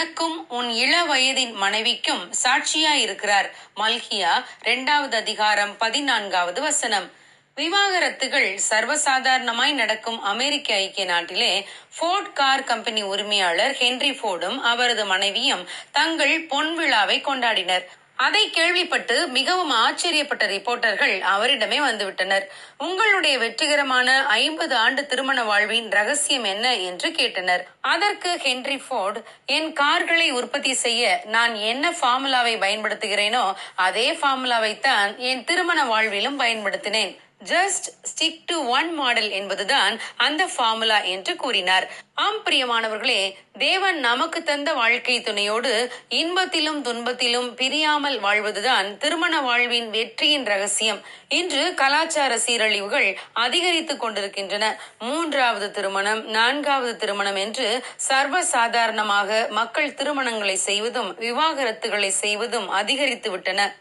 உனக்கும் உன் இள வயதின் மனைவிக்கும் சாட்சியாயிருக்கிறார். மல்கியா 2வது அதிகாரம் 14வது வசனம். விவாகரத்துகள் சர்வசாதாரணமாய் நடக்கும் அமெரிக்க ஐக்கிய நாட்டிலே ஃபோர்ட் கார் கம்பெனி உரிமையாளர் ஹென்றி ஃபோர்டும் அவரது மனைவியும் தங்கள் பொன் விழாவை கொண்டாடினர். அதை கேள்விப்பட்டு மிகவும் ஆச்சரியப்பட்ட ரிப்போர்ட்டர்கள் அவரிடமே வந்துவிட்டனர். உங்களுடைய வெற்றிகரமான 50 ஆண்டு திருமண வாழ்வின் ரகசியம் என்ன என்று கேட்டனர். அதற்கு ஹென்றி ஃபோர்ட், என் கார்களை உற்பத்தி செய்ய நான் என்ன ஃபார்முலாவை பயன்படுத்துகிறேனோ அதே ஃபார்முலாவைத்தான் என் திருமண வாழ்விலும் பயன்படுத்தினேன். Just stick to one model என்பதுதான் அந்த ஃபார்முலா என்று கூறினார். ஆம் பிரியமானவர்களே, தேவன் நமக்கு தந்த வாழ்க்கை துணையோடு இன்பத்திலும் துன்பத்திலும் பிரியாமல் வாழ்வதுதான் திருமண வாழ்வின் வெற்றியின் ரகசியம். இன்று கலாச்சார சீரழிவுகள் அதிகரித்துக் கொண்டிருக்கின்றன. 3வது திருமணம், 4வது திருமணம் என்று சர்வசாதாரணமாக மக்கள் திருமணங்களை செய்வதும் விவாகரத்துகளை செய்வதும் அதிகரித்து விட்டன.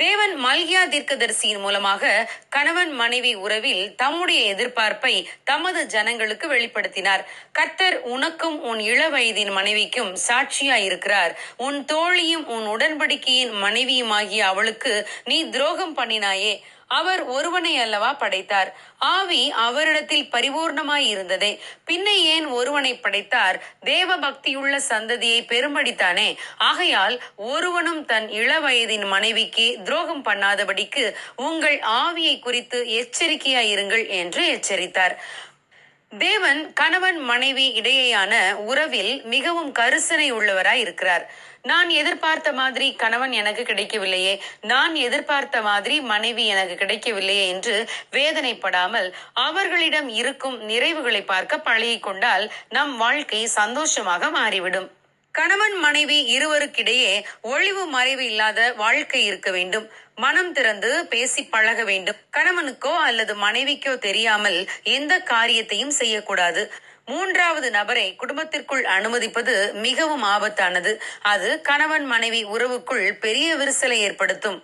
தேவன் மல்கியா தீர்க்கதரிசியின் மூலமாக கணவன் மனைவி உறவில் தம்முடைய எதிர்பார்ப்பை தமது ஜனங்களுக்கு வெளிப்படுத்தினார். கர்த்தர் உனக்கும் உன் இள வயதின் மனைவிக்கும் சாட்சியாயிருக்கிறார். உன் தோழியும் உன் உடன்படிக்கையின் மனைவியுமாகிய அவளுக்கு நீ துரோகம் பண்ணினாயே. அவர் ஒருவனை அல்லவா படைத்தார். ஆவி அவரிடத்தில் பரிபூர்ணமாய் இருந்ததே. பின்ன ஏன் ஒருவனை படைத்தார்? தேவ பக்தியுள்ள சந்ததியை பெரும்படித்தானே. ஆகையால் ஒருவனும் தன் இள வயதின் மனைவிக்கு துரோகம் பண்ணாதபடிக்கு உங்கள் ஆவியை குறித்து எச்சரிக்கையாயிருங்கள் என்று எச்சரித்தார். தேவன் கணவன் மனைவி இடையேயான உறவில் மிகவும் கரிசனை உள்ளவராய் இருக்கிறார். நான் எதிர்பார்த்த மாதிரி கணவன் எனக்கு கிடைக்கவில்லையே, நான் எதிர்பார்த்த மாதிரி மனைவி எனக்கு கிடைக்கவில்லையே என்று வேதனைப்படாமல் அவர்களிடம் இருக்கும் நிறைவுகளை பார்க்க பழகிக்கொண்டால் நம் வாழ்க்கை சந்தோஷமாக மாறிவிடும். கணவன் மனைவி இருவருக்கிடையே ஒளிவு மறைவு இல்லாத வாழ்க்கை இருக்க வேண்டும். மனம் திறந்து பேசி பழக வேண்டும். கணவனுக்கோ அல்லது மனைவிக்கோ தெரியாமல் எந்த காரியத்தையும் செய்யக்கூடாது. 3வது நபரை குடும்பத்திற்குள் அனுமதிப்பது மிகவும் ஆபத்தானது. அது கணவன் மனைவி உறவுக்குள் பெரிய விரிசலை ஏற்படுத்தும்.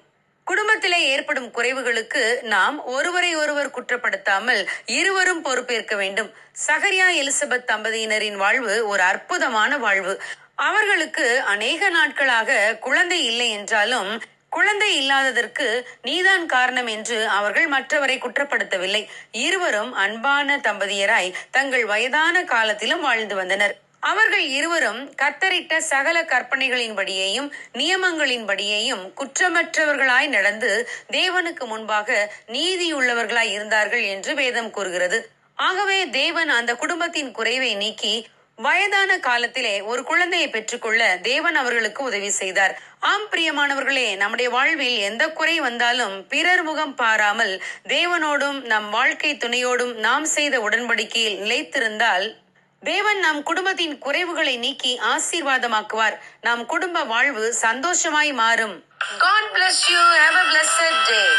குடும்பத்திலே ஏற்படும் குறைவுகளுக்கு நாம் ஒருவரை ஒருவர் குற்றப்படுத்தாமல் இருவரும் பொறுப்பேற்க வேண்டும். சகரியா எலிசபெத் தம்பதியினரின் வாழ்வு ஒரு அற்புதமான வாழ்வு. அவர்களுக்கு அநேக நாட்களாக குழந்தை இல்லை என்றாலும் குழந்தை இல்லாததற்கு நீதான் காரணம் என்று அவர்கள் மற்றவரை குற்றப்படுத்தவில்லை. இருவரும் அன்பான தம்பதியராய் தங்கள் வயதான காலத்திலும் வாழ்ந்து வந்தனர். அவர்கள் இருவரும் கர்த்தரிட்ட சகல கற்பனைகளின்படியேயும் நியமங்களின்படியேயும் குற்றமற்றவர்களாய் நடந்து தேவனுக்கு முன்பாக நீதியுள்ளவர்களாய் இருந்தார்கள் என்று வேதம் கூறுகிறது. ஆகவே தேவன் அந்த குடும்பத்தின் குறைவை நீக்கி வயதான காலத்திலே ஒரு குழந்தையை பெற்றுக்கொள்ள தேவன் அவர்களுக்கு உதவி செய்தார். ஆம் பிரியமானவர்களே, நம்முடைய வாழ்வில் எந்த குறை வந்தாலும் பிறர் முகம் பாராமல் தேவனோடும் நம் வாழ்க்கை துணையோடும் நாம் செய்த உடன்படிக்கையில் நிலைத்திருந்தால் தேவன் நம் குடும்பத்தின் குறைவுகளை நீக்கி ஆசீர்வாதமாக்குவார். நம் குடும்ப வாழ்வு சந்தோஷமாய் மாறும். God bless you. Have a blessed day.